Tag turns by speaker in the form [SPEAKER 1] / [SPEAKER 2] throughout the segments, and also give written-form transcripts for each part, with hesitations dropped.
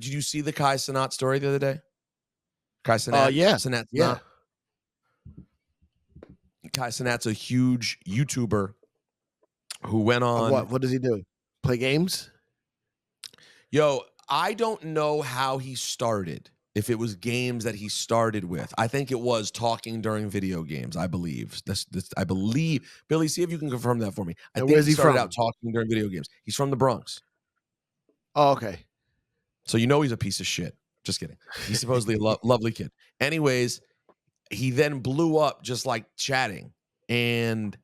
[SPEAKER 1] you see the Kai Cenat story the other day? Kai Cenat? Cenat.
[SPEAKER 2] Yeah.
[SPEAKER 1] Kai Cenat's a huge YouTuber who went on.
[SPEAKER 2] What does he do? Play games?
[SPEAKER 1] Yo, I don't know how he started. If it was games that he started with, I think it was talking during video games. I believe. I believe. Billy, see if you can confirm that for me. I think he started out talking during video games. He's from the Bronx.
[SPEAKER 2] Oh, okay.
[SPEAKER 1] So you know he's a piece of shit. Just kidding. He's supposedly a lovely kid. Anyways, he then blew up just like chatting. And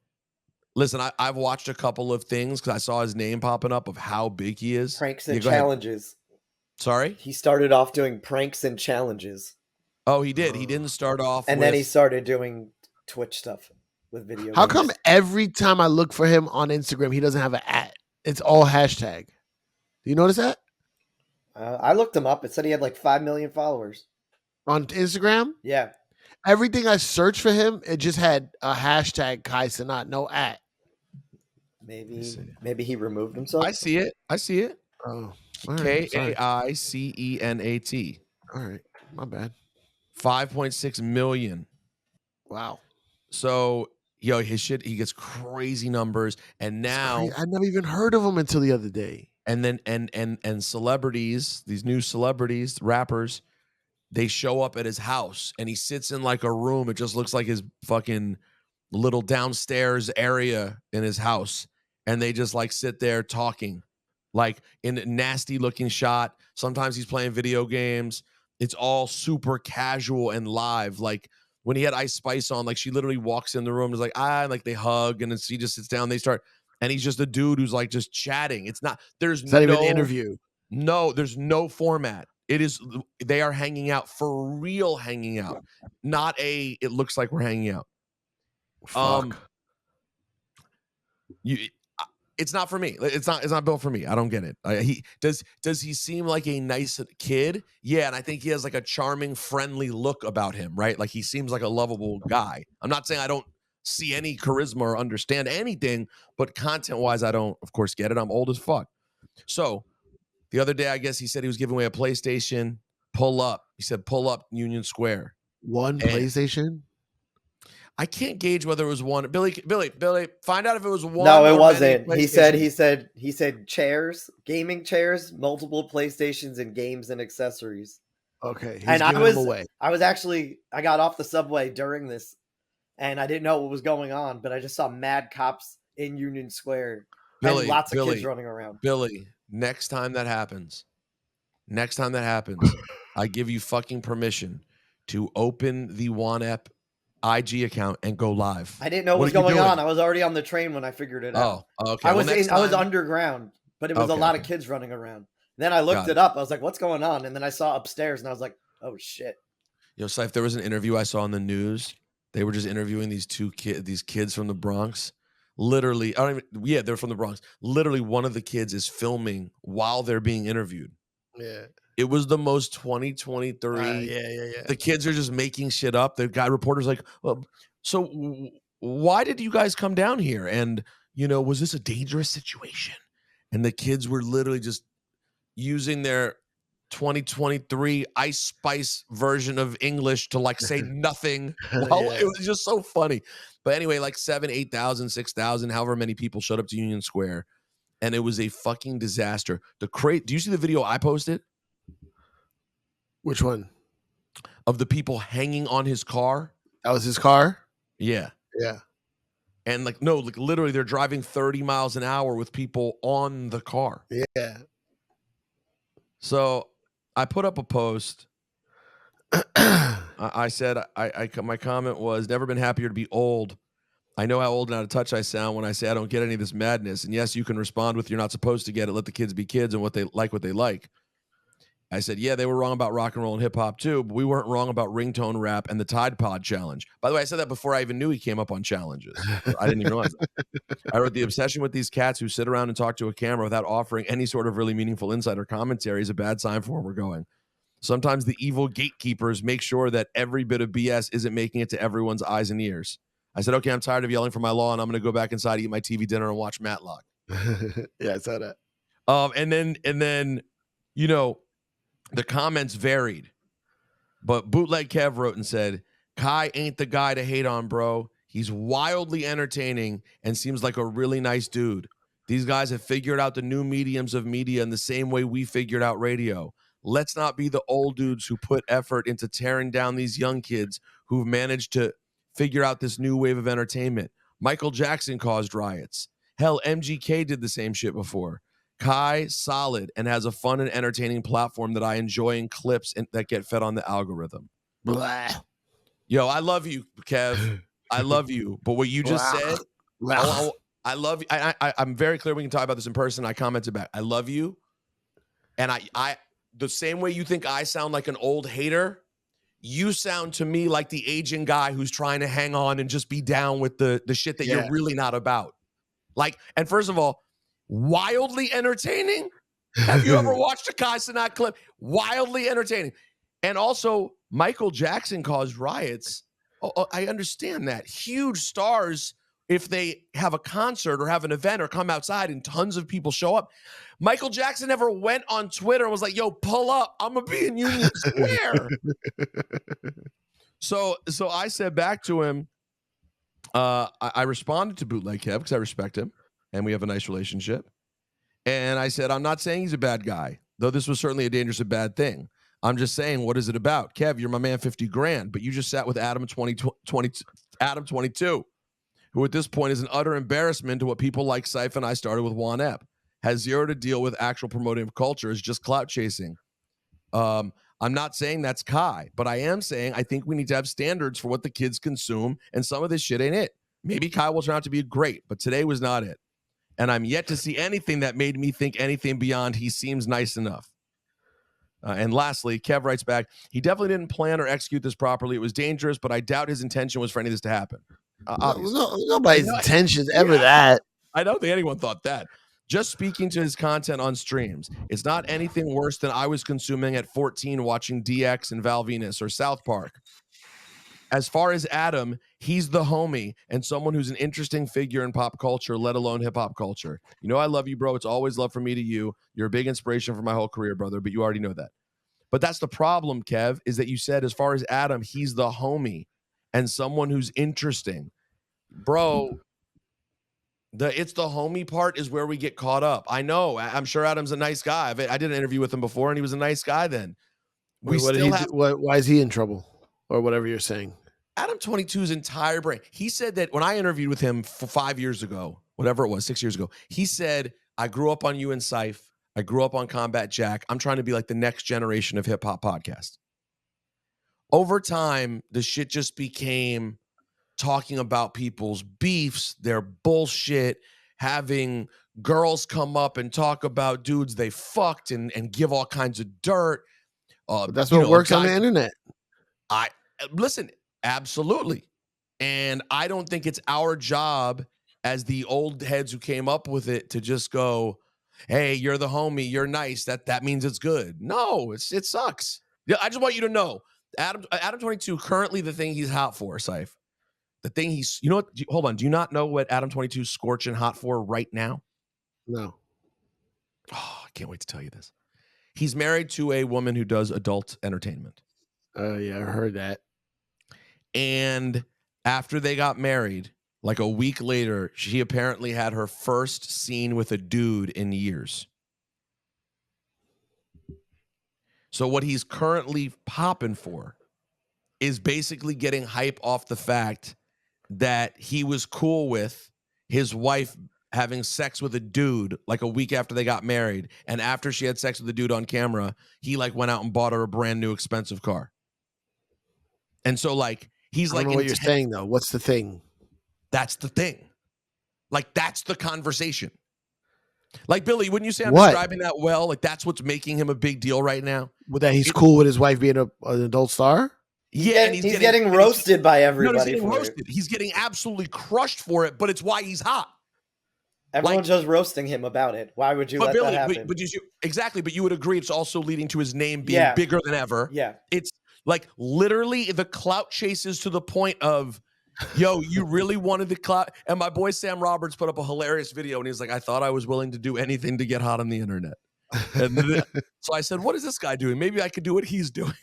[SPEAKER 1] listen, I've watched a couple of things because I saw his name popping up of how big he is.
[SPEAKER 3] Pranks and challenges.
[SPEAKER 1] Sorry?
[SPEAKER 3] He started off doing pranks and challenges.
[SPEAKER 1] Oh, he did. He didn't start off
[SPEAKER 3] and then he started doing Twitch stuff with video games.
[SPEAKER 2] How come every time I look for him on Instagram, he doesn't have an @ It's all hashtag. Do you notice that?
[SPEAKER 3] I looked him up. It said he had like 5 million followers.
[SPEAKER 2] On Instagram?
[SPEAKER 3] Yeah.
[SPEAKER 2] Everything I searched for him, it just had a hashtag Kai Cenat, no @.
[SPEAKER 3] Maybe he removed himself.
[SPEAKER 1] I see it.
[SPEAKER 2] Oh.
[SPEAKER 1] KAICENAT.
[SPEAKER 2] All right. My bad.
[SPEAKER 1] 5.6 million.
[SPEAKER 2] Wow.
[SPEAKER 1] So, yo, his shit, he gets crazy numbers. And now
[SPEAKER 2] I never even heard of him until the other day.
[SPEAKER 1] And then and celebrities, these new celebrities, rappers, they show up at his house and he sits in like a room. It just looks like his fucking little downstairs area in his house. And they just like sit there talking. Like in a nasty looking shot. Sometimes he's playing video games. It's all super casual and live. Like when he had Ice Spice on, like she literally walks in the room, is like, and like they hug, and then she just sits down, they start, and he's just a dude who's like just chatting. It's not even an
[SPEAKER 2] interview.
[SPEAKER 1] No, there's no format. They are hanging out for real, hanging out. Not it looks like we're hanging out.
[SPEAKER 2] Fuck.
[SPEAKER 1] It's not for me. It's not built for me. I don't get it. Does he seem like a nice kid? Yeah, and I think he has like a charming, friendly look about him, right? Like he seems like a lovable guy. I'm not saying I don't see any charisma or understand anything, but content-wise, I don't, of course, get it. I'm old as fuck. So the other day, I guess he said he was giving away a PlayStation. Pull up. He said, pull up Union Square.
[SPEAKER 2] PlayStation?
[SPEAKER 1] I can't gauge whether it was one. Billy, find out if it was one.
[SPEAKER 3] No, it wasn't. He said chairs, gaming chairs, multiple PlayStations, and games and accessories.
[SPEAKER 2] Okay.
[SPEAKER 3] I got off the subway during this, and I didn't know what was going on, but I just saw mad cops in Union Square and lots of kids running around.
[SPEAKER 1] Billy, next time that happens, I give you fucking permission to open the Juan app IG account and go live.
[SPEAKER 3] I didn't know what was going on. I was already on the train when I figured it out.
[SPEAKER 1] Oh, okay.
[SPEAKER 3] I was underground, but it was a lot of kids running around. Then I looked it up. I was like, what's going on? And then I saw upstairs and I was like, oh shit.
[SPEAKER 1] Yo, Cipha, there was an interview I saw on the news. They were just interviewing these kids from the Bronx. Literally, they're from the Bronx. Literally, one of the kids is filming while they're being interviewed.
[SPEAKER 2] Yeah.
[SPEAKER 1] It was the most 2023. The kids are just making shit up. The guy reporter's like, well, so why did you guys come down here? And, was this a dangerous situation? And the kids were literally just using their 2023 Ice Spice version of English to like say nothing. It was just so funny. But anyway, like 7,000, 8,000, 6,000, however many people showed up to Union Square. And it was a fucking disaster. Do you see the video I posted?
[SPEAKER 2] Which one?
[SPEAKER 1] Of the people hanging on his car.
[SPEAKER 2] That was his car?
[SPEAKER 1] Yeah.
[SPEAKER 2] Yeah.
[SPEAKER 1] And literally they're driving 30 miles an hour with people on the car.
[SPEAKER 2] Yeah.
[SPEAKER 1] So I put up a post. I said, my comment was, never been happier to be old. I know how old and out of touch I sound when I say I don't get any of this madness. And yes, you can respond with, you're not supposed to get it. Let the kids be kids and what they like. I said, yeah, they were wrong about rock and roll and hip hop too, but we weren't wrong about ringtone rap and the Tide Pod challenge. By the way, I said that before I even knew he came up on challenges. I didn't even realize that. I wrote, the obsession with these cats who sit around and talk to a camera without offering any sort of really meaningful insight or commentary is a bad sign for where we're going. Sometimes the evil gatekeepers make sure that every bit of BS isn't making it to everyone's eyes and ears. I said, okay, I'm tired of yelling for my law, and I'm going to go back inside, eat my TV dinner, and watch Matlock.
[SPEAKER 2] Yeah, I saw that.
[SPEAKER 1] And then The comments varied, but Bootleg Kev wrote and said, Kai ain't the guy to hate on, bro. He's wildly entertaining and seems like a really nice dude. These guys have figured out the new mediums of media in the same way we figured out radio. Let's not be the old dudes who put effort into tearing down these young kids who've managed to figure out this new wave of entertainment. Michael Jackson caused riots. Hell, MGK did the same shit before. Kai, solid, and has a fun and entertaining platform that I enjoy in clips that get fed on the algorithm.
[SPEAKER 2] Blah.
[SPEAKER 1] Yo, I love you, Kev. I love you. But what you just said, I love you. I'm very clear we can talk about this in person. I commented back. I love you. And I the same way you think I sound like an old hater, you sound to me like the aging guy who's trying to hang on and just be down with the shit that you're really not about. Like, and first of all, wildly entertaining. Have you ever watched a Kai Cenat clip? Wildly entertaining. And also, Michael Jackson caused riots. Oh, I understand that. Huge stars, if they have a concert or have an event or come outside and tons of people show up. Michael Jackson never went on Twitter and was like, yo, pull up. I'm going to be in Union Square. So I said back to him, I responded to Bootleg Kev because I respect him and we have a nice relationship. And I said, I'm not saying he's a bad guy, though this was certainly a dangerous and bad thing. I'm just saying, what is it about? Kev, you're my man, 50 grand, but you just sat with Adam 22, who at this point is an utter embarrassment to what people like Cipha and I started with Juan Ep. Has zero to deal with actual promoting of culture, is just clout chasing. I'm not saying that's Kai, but I am saying I think we need to have standards for what the kids consume, and some of this shit ain't it. Maybe Kai will turn out to be great, but today was not it. And I'm yet to see anything that made me think anything beyond he seems nice enough. And lastly, Kev writes back, he definitely didn't plan or execute this properly. It was dangerous, but I doubt his intention was for any of this to happen.
[SPEAKER 2] Nobody's intention ever that.
[SPEAKER 1] I don't think anyone thought that. Just speaking to his content on streams, it's not anything worse than I was consuming at 14 watching DX and Val Venus or South Park. As far as Adam, he's the homie and someone who's an interesting figure in pop culture, let alone hip-hop culture. You know I love you, bro. It's always love from me to you. You're a big inspiration for my whole career, brother, but you already know that. But that's the problem, Kev, is that you said as far as Adam, he's the homie and someone who's interesting. Bro, it's the homie part is where we get caught up. I know. I'm sure Adam's a nice guy. I did an interview with him before, and he was a nice guy then.
[SPEAKER 2] Why is he in trouble? Or whatever you're saying.
[SPEAKER 1] Adam 22's entire brain. He said that when I interviewed with him 5 years ago, whatever it was, 6 years ago, he said, I grew up on you and Cipha. I grew up on Combat Jack. I'm trying to be like the next generation of hip hop podcast. Over time, the shit just became talking about people's beefs, their bullshit, having girls come up and talk about dudes they fucked and give all kinds of dirt.
[SPEAKER 2] But that's what works on the internet.
[SPEAKER 1] Listen, absolutely. And I don't think it's our job as the old heads who came up with it to just go, hey, you're the homie, you're nice. That means it's good. No, it sucks. Yeah, I just want you to know, Adam 22, currently the thing he's hot for, Cipha. The thing he's, you know what? Hold on. Do you not know what Adam 22 is scorching hot for right now?
[SPEAKER 2] No.
[SPEAKER 1] Oh, I can't wait to tell you this. He's married to a woman who does adult entertainment.
[SPEAKER 2] Yeah, I heard that.
[SPEAKER 1] And after they got married, like a week later, she apparently had her first scene with a dude in years. So what he's currently popping for is basically getting hype off the fact that he was cool with his wife having sex with a dude like a week after they got married. And after she had sex with the dude on camera, he like went out and bought her a brand new expensive car. And so like, he's like,
[SPEAKER 2] I don't know what you're saying though. What's the thing?
[SPEAKER 1] That's the thing. Like, that's the conversation. Like, Billy, wouldn't you say I'm describing that well? Like, that's what's making him a big deal right now.
[SPEAKER 2] Well, that he's cool with his wife being an adult star?
[SPEAKER 3] Yeah, and he's getting roasted by everybody.
[SPEAKER 1] No, he's getting roasted. He's getting absolutely crushed for it, but it's why he's hot.
[SPEAKER 3] Everyone's just roasting him about it. Why would you let that happen?
[SPEAKER 1] Exactly, but you would agree it's also leading to his name being bigger than ever.
[SPEAKER 3] Yeah.
[SPEAKER 1] It's like literally the clout chases to the point of, yo, you really wanted the clout? And my boy Sam Roberts put up a hilarious video, and he's like, I thought I was willing to do anything to get hot on the internet. So I said, what is this guy doing? Maybe I could do what he's doing.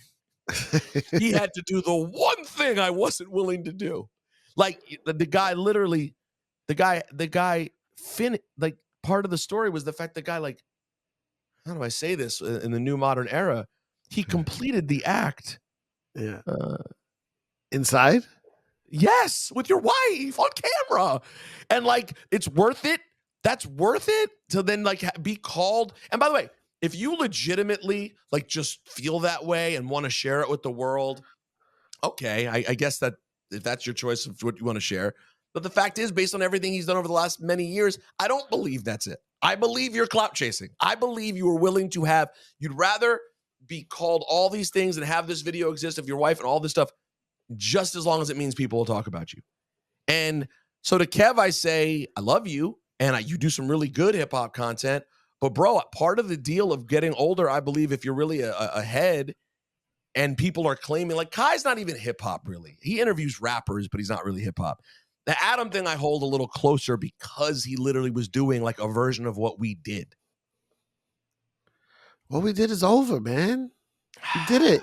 [SPEAKER 1] He had to do the one thing I wasn't willing to do. Like the guy literally, the guy like part of the story was the fact the guy, like, how do I say this in the new modern era? He completed the act.
[SPEAKER 2] Yeah. Inside?
[SPEAKER 1] Yes, with your wife on camera. And like, it's worth it. That's worth it to then like be called. And by the way, if you legitimately like just feel that way and want to share it with the world, okay, I guess that if that's your choice of what you want to share. But the fact is, based on everything he's done over the last many years, I don't believe that's it. I believe you're clout chasing. I believe you are willing to have, you'd rather be called all these things and have this video exist of your wife and all this stuff, just as long as it means people will talk about you. And so to Kev, I say, I love you, and you do some really good hip hop content. But bro, part of the deal of getting older, I believe, if you're really ahead and people are claiming, like Kai's not even hip hop really. He interviews rappers, but he's not really hip hop. The Adam thing I hold a little closer because he literally was doing like a version of what we did.
[SPEAKER 2] What we did is over, man. We did it.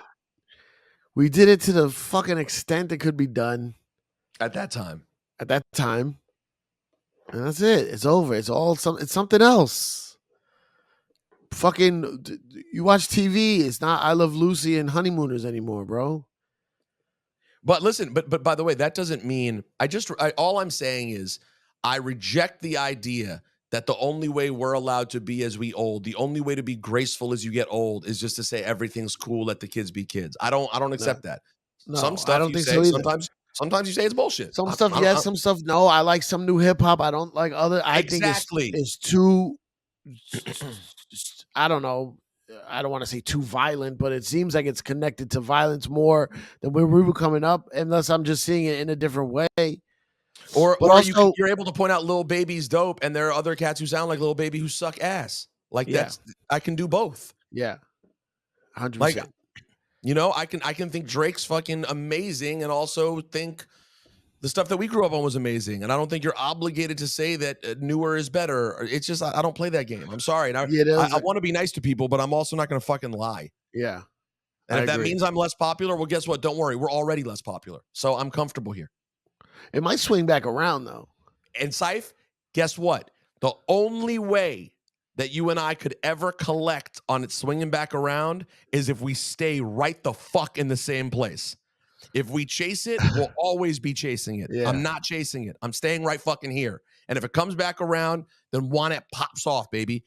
[SPEAKER 2] We did it to the fucking extent it could be done.
[SPEAKER 1] At that time.
[SPEAKER 2] At that time. And that's it. It's over. It's something else. Fucking, you watch TV. It's not I Love Lucy and Honeymooners anymore, bro.
[SPEAKER 1] But listen, but by the way, that doesn't mean all I'm saying is I reject the idea that the only way we're allowed to be as we old, the only way to be graceful as you get old is just to say everything's cool, let the kids be kids. I don't accept that.
[SPEAKER 2] No,
[SPEAKER 1] some stuff
[SPEAKER 2] I don't
[SPEAKER 1] you
[SPEAKER 2] think
[SPEAKER 1] say,
[SPEAKER 2] so either.
[SPEAKER 1] sometimes you say it's bullshit.
[SPEAKER 2] Some stuff, yes, some stuff, no. I like some new hip hop. I don't like other. I
[SPEAKER 1] exactly.
[SPEAKER 2] think it's too, I don't know. I don't want to say too violent, but it seems like it's connected to violence more than when we were coming up, unless I'm just seeing it in a different way.
[SPEAKER 1] Or also, you're able to point out Lil Baby's dope, and there are other cats who sound like Lil Baby who suck ass. Like I can do both.
[SPEAKER 2] Yeah, 100%.
[SPEAKER 1] Like, you know, I can think Drake's fucking amazing, and also think the stuff that we grew up on was amazing. And I don't think you're obligated to say that newer is better. It's just I don't play that game. I'm sorry. And I want to be nice to people, but I'm also not going to fucking lie.
[SPEAKER 2] Yeah.
[SPEAKER 1] And if that means I'm less popular, well, guess what? Don't worry. We're already less popular. So I'm comfortable here.
[SPEAKER 2] It might swing back around, though.
[SPEAKER 1] And Cipha, guess what? The only way that you and I could ever collect on it swinging back around is if we stay right the fuck in the same place. If we chase it, we'll always be chasing it. Yeah. I'm not chasing it. I'm staying right fucking here. And if it comes back around, then Juan pops off, baby.